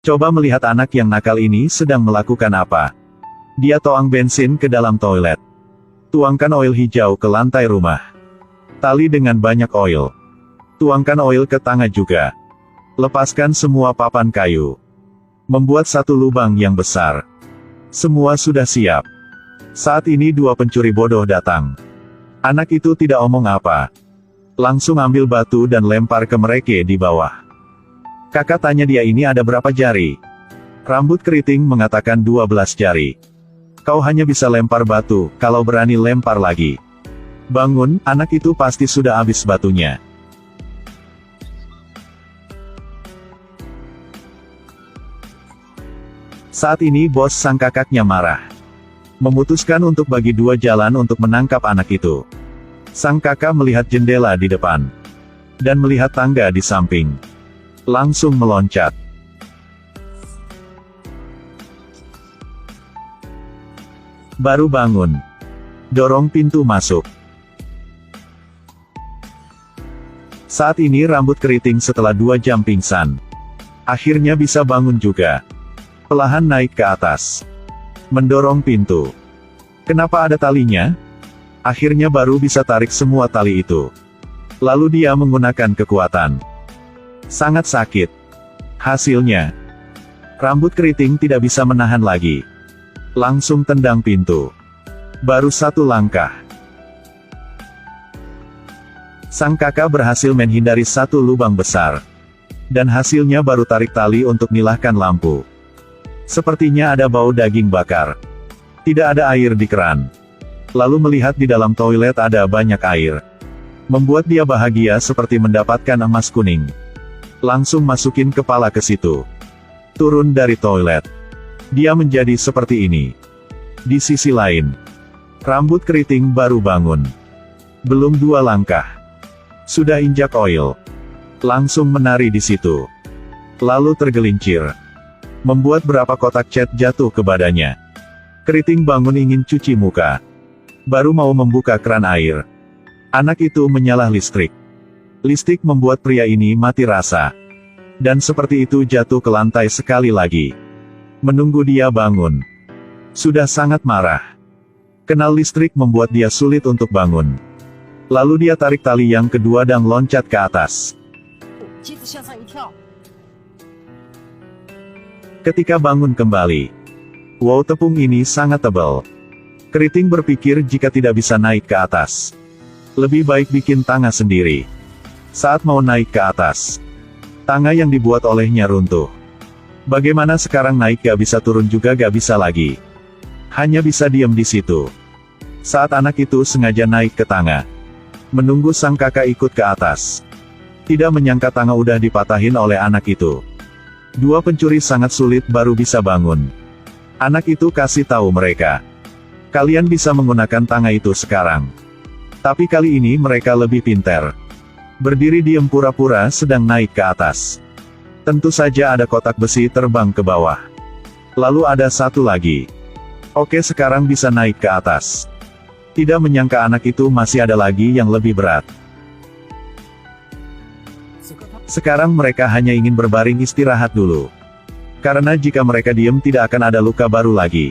Coba melihat anak yang nakal ini sedang melakukan apa. Dia tuang bensin ke dalam toilet. Tuangkan oil hijau ke lantai rumah. Tali dengan banyak oil. Tuangkan oil ke tangga juga. Lepaskan semua papan kayu. Membuat satu lubang yang besar. Semua sudah siap. Saat ini dua pencuri bodoh datang. Anak itu tidak omong apa. Langsung ambil batu dan lempar ke mereka di bawah. Kakak tanya dia, ini ada berapa jari? Rambut keriting mengatakan 12 jari. Kau hanya bisa lempar batu, kalau berani lempar lagi. Bangun, anak itu pasti sudah habis batunya. Saat ini bos sang kakaknya marah. Memutuskan untuk bagi dua jalan untuk menangkap anak itu. Sang kakak melihat jendela di depan. Dan melihat tangga di samping. Langsung meloncat. Baru bangun. Dorong pintu masuk. Saat ini rambut keriting setelah 2 jam pingsan. Akhirnya bisa bangun juga. Perlahan naik ke atas. Mendorong pintu. Kenapa ada talinya? Akhirnya baru bisa tarik semua tali itu. Lalu dia menggunakan kekuatan. Sangat sakit. Hasilnya, rambut keriting tidak bisa menahan lagi. Langsung tendang pintu. Baru 1 langkah. Sang kakak berhasil menghindari 1 lubang besar. Dan hasilnya baru tarik tali untuk nyalakan lampu. Sepertinya ada bau daging bakar. Tidak ada air di keran. Lalu melihat di dalam toilet ada banyak air. Membuat dia bahagia seperti mendapatkan emas kuning. Langsung masukin kepala ke situ. Turun dari toilet. Dia menjadi seperti ini. Di sisi lain, rambut keriting baru bangun. Belum 2 langkah. Sudah injak oil. Langsung menari di situ. Lalu tergelincir. Membuat berapa kotak cat jatuh ke badannya. Keriting bangun ingin cuci muka. Baru mau membuka keran air. Anak itu menyala listrik. Listrik membuat pria ini mati rasa. Dan seperti itu jatuh ke lantai sekali lagi. Menunggu dia bangun. Sudah sangat marah. Kenal listrik membuat dia sulit untuk bangun. Lalu dia tarik tali yang kedua dan loncat ke atas. Ketika bangun kembali. Wow, tepung ini sangat tebal. Keriting berpikir jika tidak bisa naik ke atas. Lebih baik bikin tangga sendiri. Saat mau naik ke atas. Tangga yang dibuat olehnya runtuh. Bagaimana sekarang naik gak bisa, turun juga gak bisa lagi. Hanya bisa diam di situ. Saat anak itu sengaja naik ke tangga. Menunggu sang kakak ikut ke atas. Tidak menyangka tangga udah dipatahin oleh anak itu. Dua pencuri sangat sulit baru bisa bangun. Anak itu kasih tahu mereka. Kalian bisa menggunakan tangga itu sekarang. Tapi kali ini mereka lebih pintar. Berdiri diam pura-pura sedang naik ke atas. Tentu saja ada kotak besi terbang ke bawah. Lalu ada satu lagi. Oke, sekarang bisa naik ke atas. Tidak menyangka anak itu masih ada lagi yang lebih berat. Sekarang mereka hanya ingin berbaring istirahat dulu. Karena jika mereka diam tidak akan ada luka baru lagi.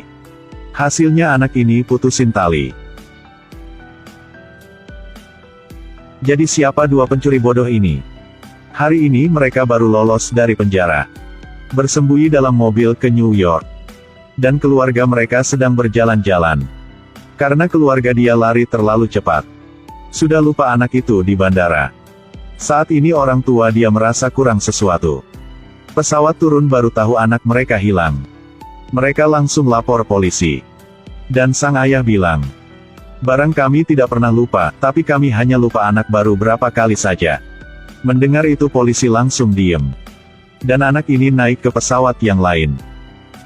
Hasilnya anak ini putusin tali. Jadi siapa dua pencuri bodoh ini? Hari ini mereka baru lolos dari penjara. Bersembunyi dalam mobil ke New York. Dan keluarga mereka sedang berjalan-jalan. Karena keluarga dia lari terlalu cepat. Sudah lupa anak itu di bandara. Saat ini orang tua dia merasa kurang sesuatu. Pesawat turun baru tahu anak mereka hilang. Mereka langsung lapor polisi. Dan sang ayah bilang, barang kami tidak pernah lupa, tapi kami hanya lupa anak baru berapa kali saja. Mendengar itu polisi langsung diem. Dan anak ini naik ke pesawat yang lain.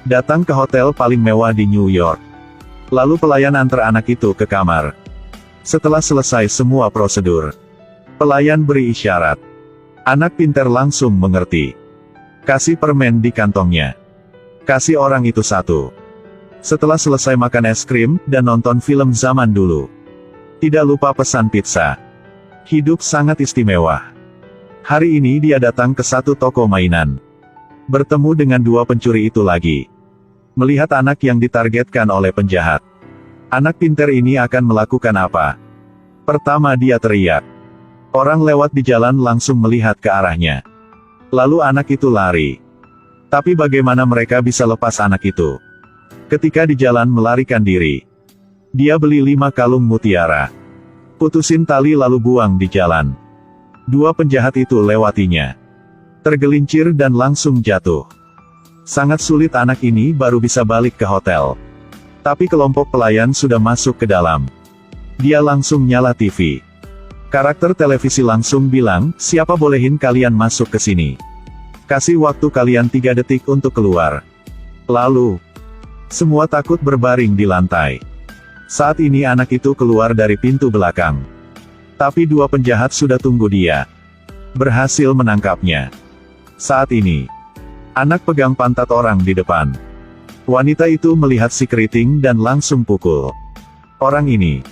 Datang ke hotel paling mewah di New York. Lalu pelayan antar anak itu ke kamar. Setelah selesai semua prosedur, pelayan beri isyarat. Anak pintar langsung mengerti. Kasih permen di kantongnya. Kasih orang itu satu. Setelah selesai makan es krim, dan nonton film zaman dulu. Tidak lupa pesan pizza. Hidup sangat istimewa. Hari ini dia datang ke satu toko mainan. Bertemu dengan dua pencuri itu lagi. Melihat anak yang ditargetkan oleh penjahat. Anak pintar ini akan melakukan apa? Pertama dia teriak. Orang lewat di jalan langsung melihat ke arahnya. Lalu anak itu lari. Tapi bagaimana mereka bisa lepas anak itu? Ketika di jalan melarikan diri. Dia beli 5 kalung mutiara. Putusin tali lalu buang di jalan. Dua penjahat itu lewatinya. Tergelincir dan langsung jatuh. Sangat sulit anak ini baru bisa balik ke hotel. Tapi kelompok pelayan sudah masuk ke dalam. Dia langsung nyala TV. Karakter televisi langsung bilang, siapa bolehin kalian masuk ke sini? Kasih waktu kalian 3 detik untuk keluar. Lalu, semua takut berbaring di lantai. Saat ini anak itu keluar dari pintu belakang. Tapi dua penjahat sudah tunggu dia. Berhasil menangkapnya. Saat ini, anak pegang pantat orang di depan. Wanita itu melihat si keriting dan langsung pukul. Orang ini.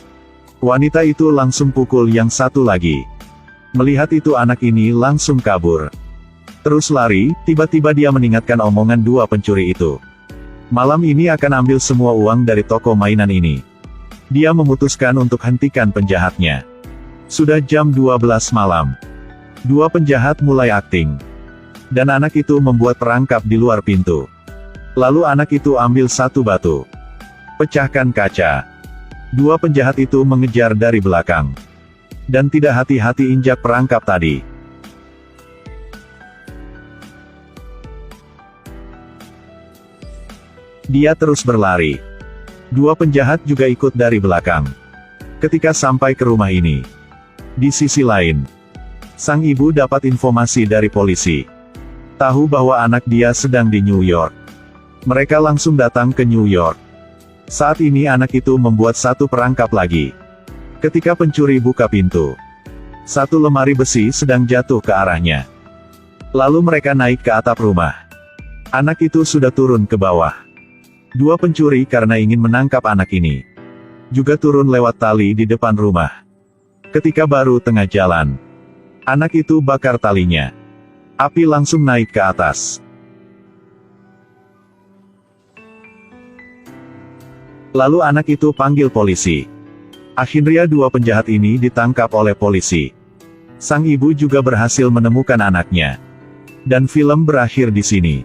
Wanita itu langsung pukul yang satu lagi. Melihat itu anak ini langsung kabur. Terus lari, tiba-tiba dia mengingatkan omongan dua pencuri itu. Malam ini akan ambil semua uang dari toko mainan ini. Dia memutuskan untuk hentikan penjahatnya. Sudah jam 12 malam. Dua penjahat mulai akting. Dan anak itu membuat perangkap di luar pintu. Lalu anak itu ambil satu batu. Pecahkan kaca. Dua penjahat itu mengejar dari belakang. Dan tidak hati-hati injak perangkap tadi. Dia terus berlari. Dua penjahat juga ikut dari belakang. Ketika sampai ke rumah ini. Di sisi lain. Sang ibu dapat informasi dari polisi. Tahu bahwa anak dia sedang di New York. Mereka langsung datang ke New York. Saat ini anak itu membuat satu perangkap lagi. Ketika pencuri buka pintu. Satu lemari besi sedang jatuh ke arahnya. Lalu mereka naik ke atap rumah. Anak itu sudah turun ke bawah. Dua pencuri karena ingin menangkap anak ini. Juga turun lewat tali di depan rumah. Ketika baru tengah jalan. Anak itu bakar talinya. Api langsung naik ke atas. Lalu anak itu panggil polisi. Akhirnya dua penjahat ini ditangkap oleh polisi. Sang ibu juga berhasil menemukan anaknya. Dan film berakhir di sini.